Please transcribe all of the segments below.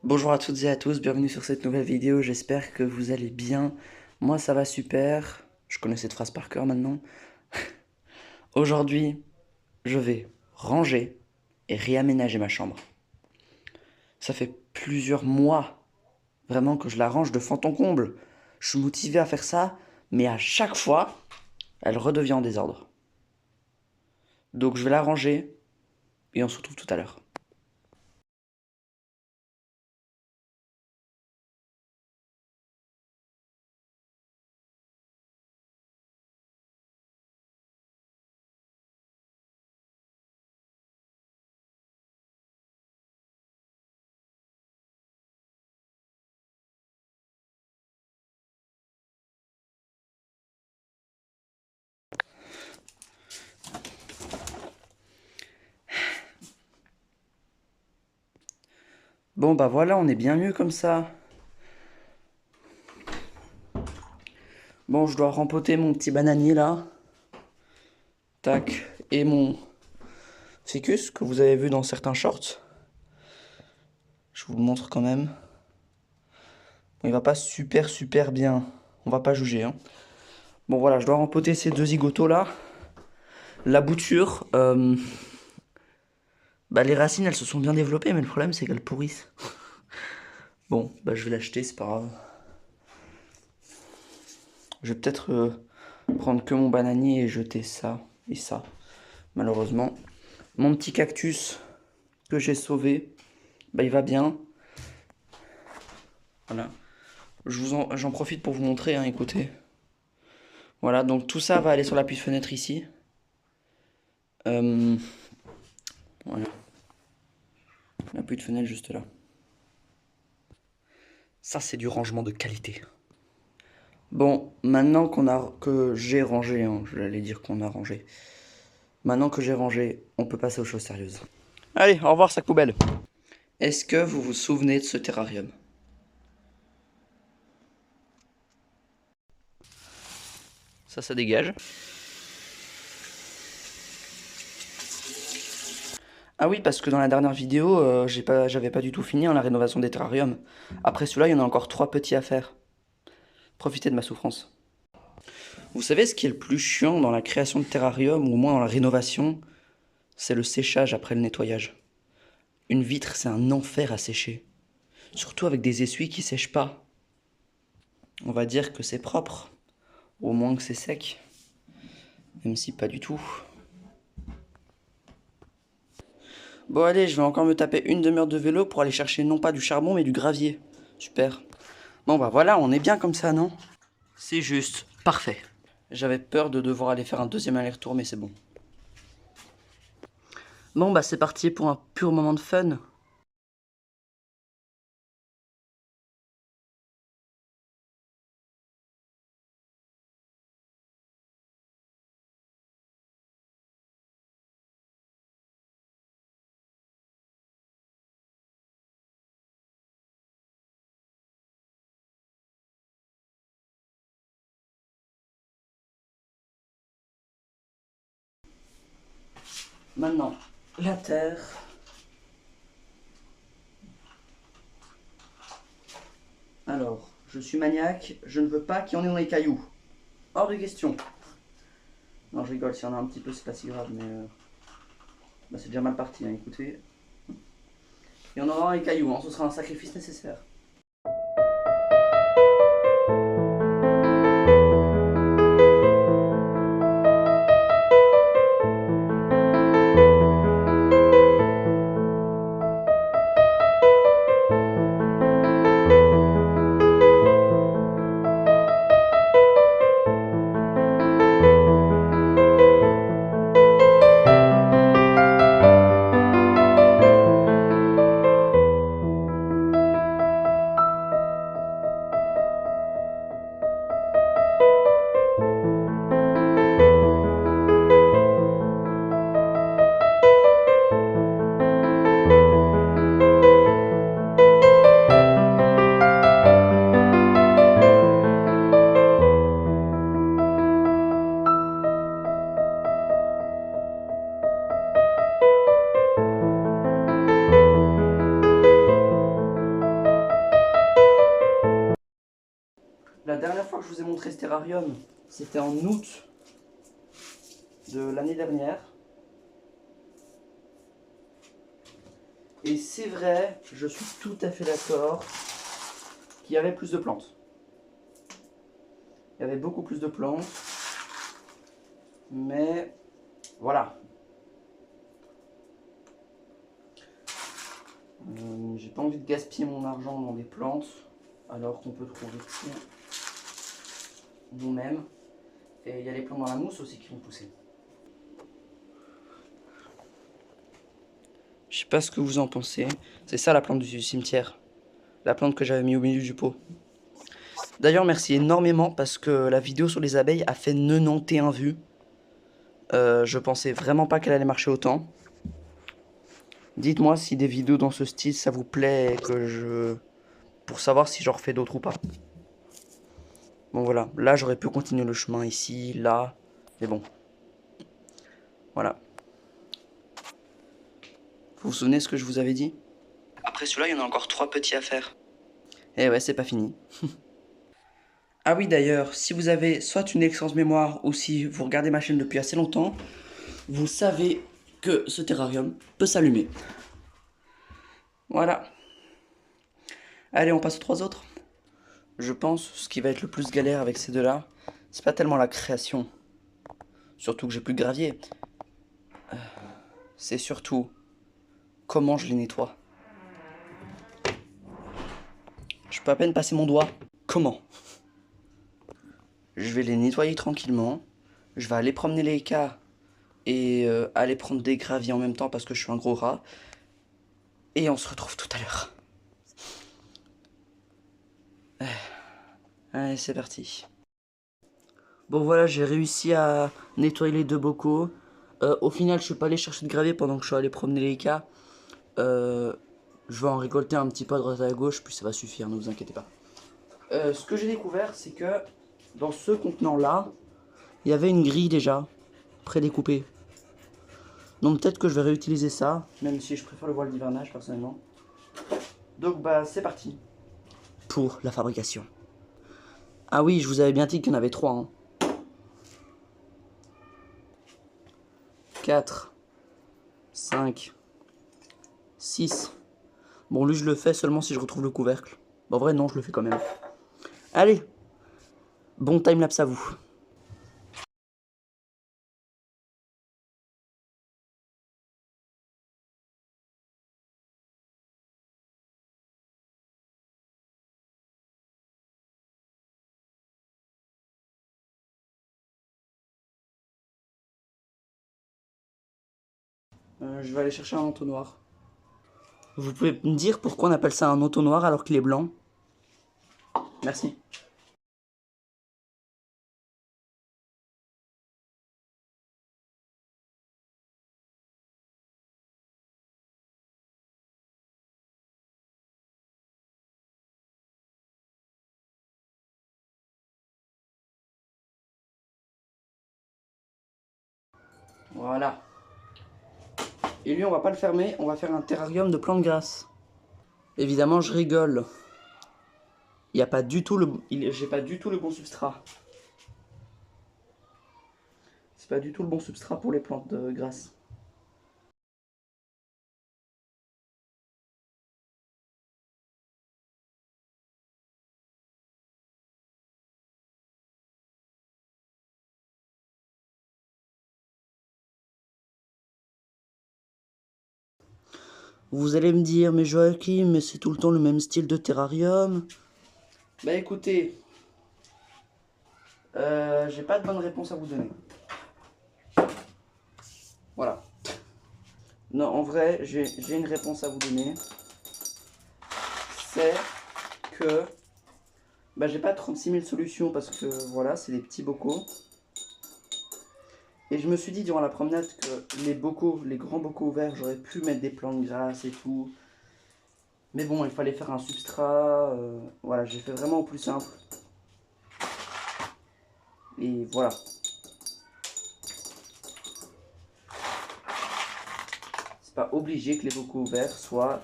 Bonjour à toutes et à tous, bienvenue sur cette nouvelle vidéo, j'espère que vous allez bien. Moi ça va super, je connais cette phrase par cœur maintenant. Aujourd'hui, je vais ranger et réaménager ma chambre. Ça fait plusieurs mois vraiment que je la range de fond en comble. Je suis motivé à faire ça, mais à chaque fois, elle redevient en désordre. Donc je vais la ranger et on se retrouve tout à l'heure. Bon bah voilà, on est bien mieux comme ça. Bon, je dois rempoter mon petit bananier là. Tac. Et mon ficus que vous avez vu dans certains shorts. Je vous le montre quand même. Il va pas super bien. On va pas juger. Hein. Bon voilà, je dois rempoter ces deux zigotos là. La bouture, bah, les racines elles se sont bien développées, mais le problème c'est qu'elles pourrissent. Bon, bah je vais l'acheter, c'est pas grave. Je vais peut-être prendre que mon bananier et jeter ça et ça. Malheureusement. Mon petit cactus que j'ai sauvé, bah il va bien. Voilà. J'en profite pour vous montrer, hein, écoutez. Voilà, donc tout ça va aller sur l'appui fenêtre ici. Voilà, l'appui de fenêtre juste là. Ça, c'est du rangement de qualité. Bon, maintenant que j'ai rangé, hein, j'allais dire qu'on a rangé. Maintenant que j'ai rangé, on peut passer aux choses sérieuses. Allez, au revoir, sac poubelle. Est-ce que vous vous souvenez de ce terrarium? Ça dégage. Ah oui, parce que dans la dernière vidéo, j'avais pas du tout fini, hein, la rénovation des terrariums. Après celui-là, il y en a encore 3 petits à faire. Profitez de ma souffrance. Vous savez ce qui est le plus chiant dans la création de terrarium, ou au moins dans la rénovation? C'est le séchage après le nettoyage. Une vitre, c'est un enfer à sécher. Surtout avec des essuies qui sèchent pas. On va dire que c'est propre, au moins que c'est sec. Même si pas du tout. Bon allez, je vais encore me taper une demi-heure de vélo pour aller chercher non pas du charbon mais du gravier. Super. Bon bah voilà, on est bien comme ça, non? C'est juste parfait. J'avais peur de devoir aller faire un deuxième aller-retour, mais c'est bon. Bon bah c'est parti pour un pur moment de fun. Maintenant, la terre. Alors, je suis maniaque, je ne veux pas qu'il y en ait dans les cailloux. Hors de question. Non, je rigole, s'il y en a un petit peu, c'est pas si grave, mais bah, c'est déjà mal parti, hein, écoutez. Il y en aura dans les cailloux, hein, ce sera un sacrifice nécessaire. je vous ai montré ce terrarium, c'était en août de l'année dernière. Et c'est vrai, je suis tout à fait d'accord qu'il y avait plus de plantes. Il y avait beaucoup plus de plantes. Mais voilà. J'ai pas envie de gaspiller mon argent dans des plantes alors qu'on peut trouver tout nous-mêmes. Et il y a les plantes dans la mousse aussi qui vont pousser. Je sais pas ce que vous en pensez. C'est ça la plante du cimetière. La plante que j'avais mis au milieu du pot. D'ailleurs, merci énormément parce que la vidéo sur les abeilles a fait 91 vues. Je pensais vraiment pas qu'elle allait marcher autant. Dites-moi si des vidéos dans ce style ça vous plaît pour savoir si j'en refais d'autres ou pas. Bon voilà, là j'aurais pu continuer le chemin ici, là, mais bon. Voilà. Vous vous souvenez ce que je vous avais dit? Après celui-là, il y en a encore 3 petits à faire. Eh ouais, c'est pas fini. Ah oui d'ailleurs, si vous avez soit une excellente mémoire ou si vous regardez ma chaîne depuis assez longtemps, vous savez que ce terrarium peut s'allumer. Voilà. Allez, on passe aux 3 autres. Je pense ce qui va être le plus galère avec ces deux-là, c'est pas tellement la création. Surtout que j'ai plus de gravier. C'est surtout comment je les nettoie. Je peux à peine passer mon doigt. Comment? Je vais les nettoyer tranquillement. Je vais aller promener les cas et aller prendre des graviers en même temps parce que je suis un gros rat. Et on se retrouve tout à l'heure. Allez, c'est parti. Bon voilà, j'ai réussi à nettoyer les 2 bocaux. Au final, je suis pas allé chercher de gravier pendant que je suis allé promener les cas. Je vais en récolter un petit peu à droite et à gauche, puis ça va suffire, ne vous inquiétez pas. Ce que j'ai découvert, c'est que dans ce contenant-là, il y avait une grille déjà, prédécoupée. Donc peut-être que je vais réutiliser ça, même si je préfère le voile d'hivernage personnellement. Donc bah c'est parti. Pour la fabrication. Ah oui, je vous avais bien dit qu'il y en avait 3. Hein. 4, 5, 6. Bon, lui je le fais seulement si je retrouve le couvercle. Bon, en vrai non, je le fais quand même. Allez, bon timelapse à vous. Je vais aller chercher un entonnoir. Vous pouvez me dire pourquoi on appelle ça un entonnoir alors qu'il est blanc? Merci. Voilà. Et lui, on va pas le fermer, on va faire un terrarium de plantes grasses. Évidemment, je rigole. Il y a pas du tout j'ai pas du tout le bon substrat. C'est pas du tout le bon substrat pour les plantes grasses. Vous allez me dire, mais Joachim, mais c'est tout le temps le même style de terrarium. Bah écoutez, j'ai pas de bonne réponse à vous donner. Voilà. Non, en vrai, j'ai une réponse à vous donner. C'est que bah, j'ai pas 36 000 solutions parce que voilà, c'est des petits bocaux. Et je me suis dit durant la promenade que les bocaux, les grands bocaux verts, j'aurais pu mettre des plantes grasses et tout. Mais bon, il fallait faire un substrat. Voilà, j'ai fait vraiment au plus simple. Et voilà. C'est pas obligé que les bocaux verts soient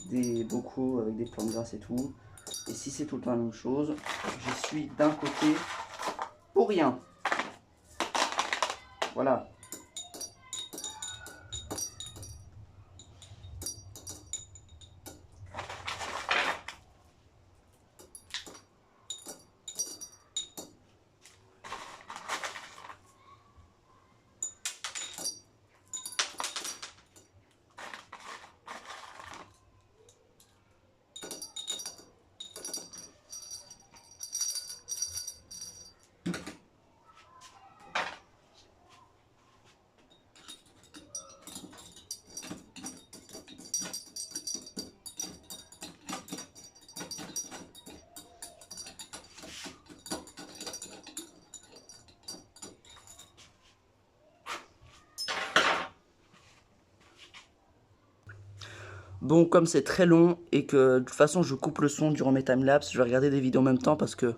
des bocaux avec des plantes grasses et tout. Et si c'est tout le temps la même chose, je suis d'un côté pour rien. Voilà. Bon, comme c'est très long et que de toute façon je coupe le son durant mes timelapses, je vais regarder des vidéos en même temps parce que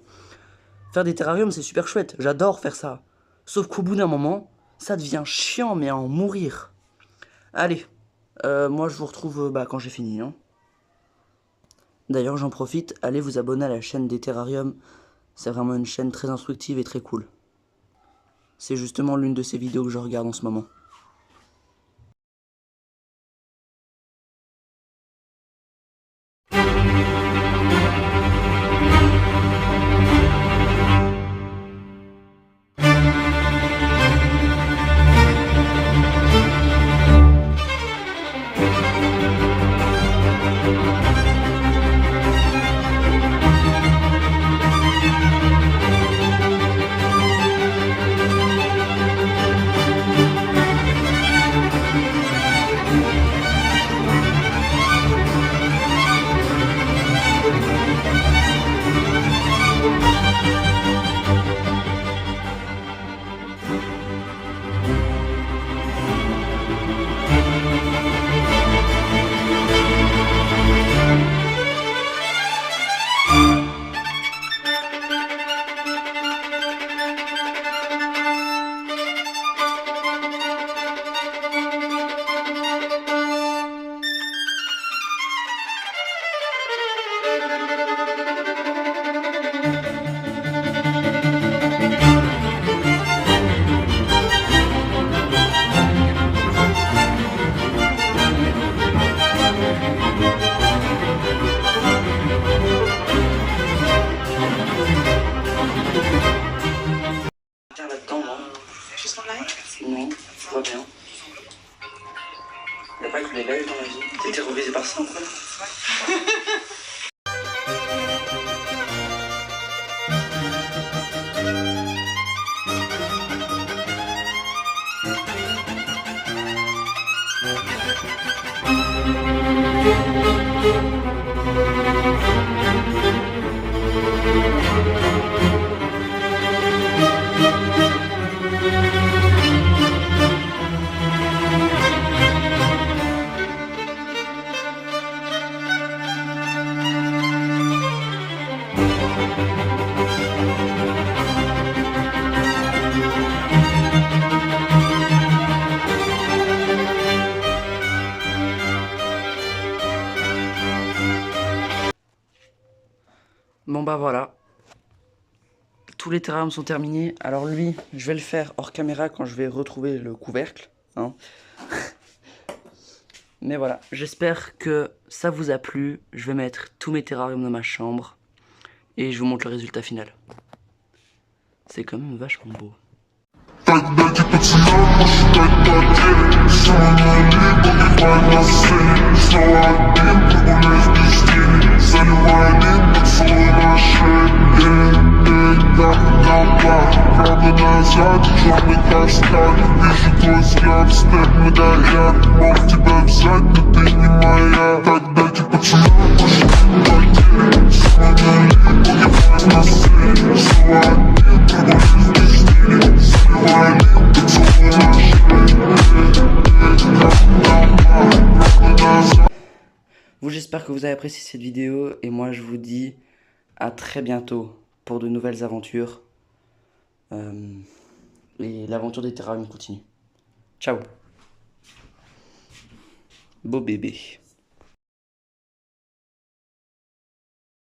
faire des terrariums c'est super chouette, j'adore faire ça. Sauf qu'au bout d'un moment, ça devient chiant mais à en mourir. Allez, moi je vous retrouve quand j'ai fini. Hein. D'ailleurs j'en profite, allez vous abonner à la chaîne des terrariums, c'est vraiment une chaîne très instructive et très cool. C'est justement l'une de ces vidéos que je regarde en ce moment. Là-dedans, non. Non, je vois bien. Y'a pas que les lives dans la vie. T'es terrorisé par ça, quoi. Bon bah voilà, tous les terrariums sont terminés. Alors lui, je vais le faire hors caméra quand je vais retrouver le couvercle. Hein. Mais voilà, j'espère que ça vous a plu. Je vais mettre tous mes terrariums dans ma chambre et je vous montre le résultat final. C'est quand même vachement beau. Тогда типа цена, считать потери. Самое либо бивает на сцене. Снова один, прогуляюсь без тени. Заливаю один поцелуй на шее. Да, правда назад, черный каскад. Вижу твой взгляд, степ медальян. Мог тебя взять, но ты не моя. Тогда типа цена, считать потери. Самое либо бивает на сцене. Снова один, прогуляюсь без тени. J'espère que vous avez apprécié cette vidéo et moi je vous dis à très bientôt pour de nouvelles aventures. Et l'aventure des terrariums continue. Ciao. Beau bébé.